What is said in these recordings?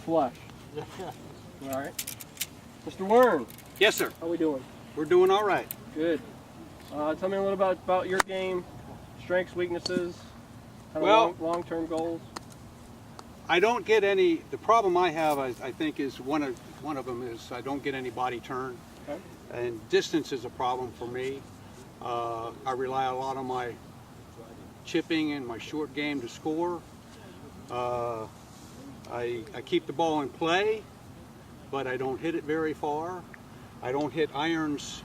flesh. All right. Mr. Wern. Yes, sir. How we doing? We're doing all right. Good. Tell me a little about your game, strengths, weaknesses, Well, long-term goals. I don't get any. The problem I have, I think, is one of them is I don't get any body turn, Okay. and distance is a problem for me. I rely a lot on my chipping and my short game to score. I keep the ball in play, but I don't hit it very far. I don't hit irons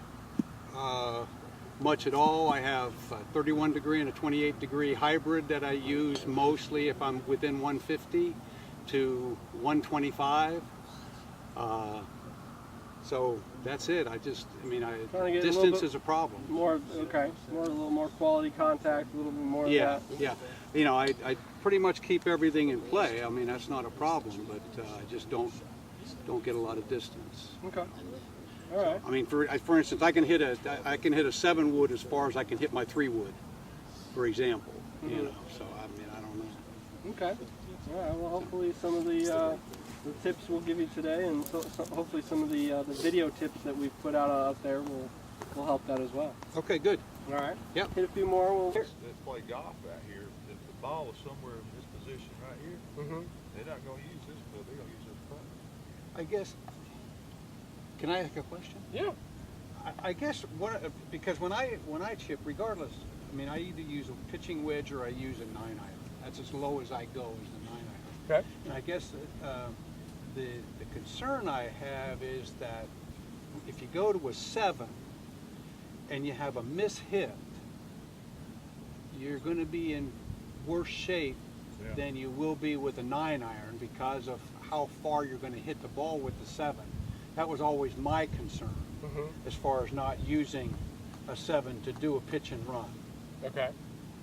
much at all. I have a 31 degree and a 28 degree hybrid that I use mostly if I'm within 150 to 125. So that's it. Distance is a problem. A little more quality contact, a little bit more of that. Yeah. You know, I pretty much keep everything in play. I mean, that's not a problem, but I just don't get a lot of distance. Okay. All right. I mean, for instance, I can hit a 7 wood as far as I can hit my 3 wood, for example. Mm-hmm. You know, so I mean, I don't know. Okay. All right. Well, hopefully some of the tips we'll give you today, and hopefully some of the video tips that we've put out there will help that as well. Okay, good. All right. Yep. Hit a few more. Let's play golf right here. If the ball is somewhere in this position right here, they're not going to use this club. They're going to use this putt. I guess. Can I ask a question? Yeah. I guess because when I chip, regardless, I mean, I either use a pitching wedge or I use a 9-iron. That's as low as I go is the 9-iron. Okay. And I guess the concern I have is that if you go to a 7 and you have a mishit, you're going to be in worse shape than you will be with a 9-iron because of how far you're going to hit the ball with the 7. That was always my concern as far as not using a 7 to do a pitch and run. Okay.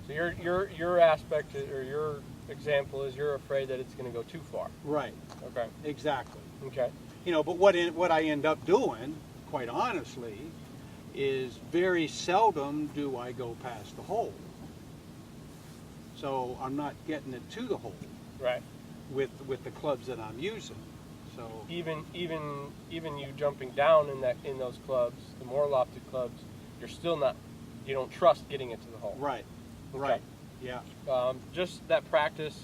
So your aspect or your example is you're afraid that it's going to go too far. Right. Okay. Exactly. Okay. You know, but what I end up doing, quite honestly, is very seldom do I go past the hole. So I'm not getting it to the hole. Right. With the clubs that I'm using. So even you jumping down in those clubs, the more lofted clubs, you don't trust getting it to the hole. Right. Okay. Right. Yeah. Just that practice,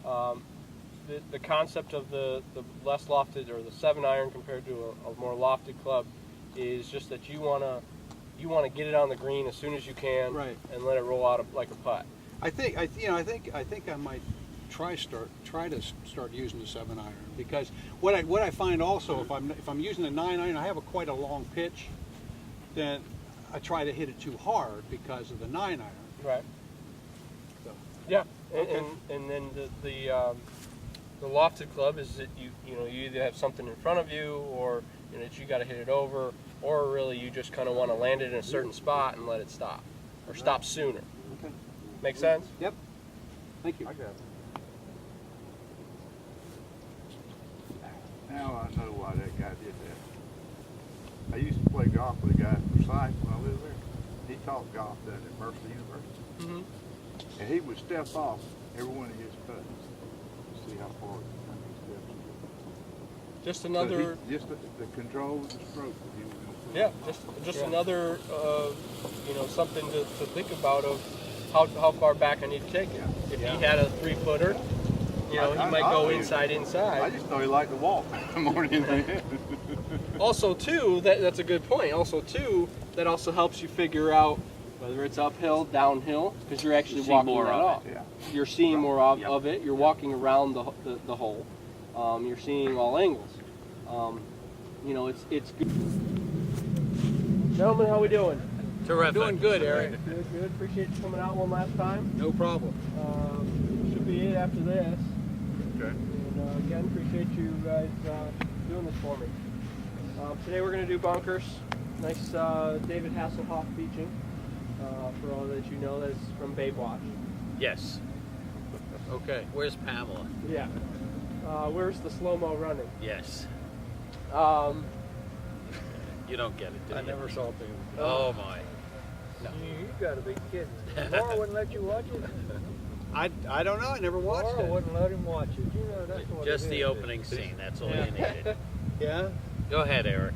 the concept of the less lofted or the 7-iron compared to a more lofted club is just that you want to get it on the green as soon as you can, right, and let it roll out like a putt. I think I might try to start using the 7-iron because what I find also if I'm using the 9-iron, I have quite a long pitch, then I try to hit it too hard because of the 9-iron. Right. So. Yeah. Okay. And then the lofted club is that you either have something in front of you or that you got to hit it over, or really you just kind of want to land it in a certain spot and let it stop or stop sooner. Okay. Make sense? Yep. Thank you. I got it. Now I know why that guy did that. I used to play golf with a guy from Forsyth when I lived there. He taught golf down at Mercer University. Mm-hmm. And he would step off every one of his putts to see how far he steps. Just another. Just the control of the stroke that he was going to. Yeah, just another, something to think about of how far back I need to take it. If he had a 3-footer, he might go inside. I just know he liked to walk more than anything. Also, too, that's a good point. Also, too, that also helps you figure out whether it's uphill, downhill, because you're actually walking more off. Yeah. You're seeing more of it. You're walking around the hole. You're seeing all angles. It's good. Gentlemen, how we doing? Terrific. Doing good, Eric. Good. Appreciate you coming out one last time. No problem. Should be it after this. Okay. And again, appreciate you guys doing this for me. Today we're going to do bunkers. Nice David Hasselhoff beaching. For all that you know, that's from Babe Watch. Yes. Okay. Where's Pamela? Yeah. Where's the slow-mo running? Yes. You don't get it, do you? I never saw Babe. Oh my. No. You gotta be kidding. Laura wouldn't let you watch it? I don't know. I never watched Laura it. wouldn't let him watch it. You know, that's what Just it the is. opening scene. That's all Yeah. you needed. Yeah. Go ahead, Eric.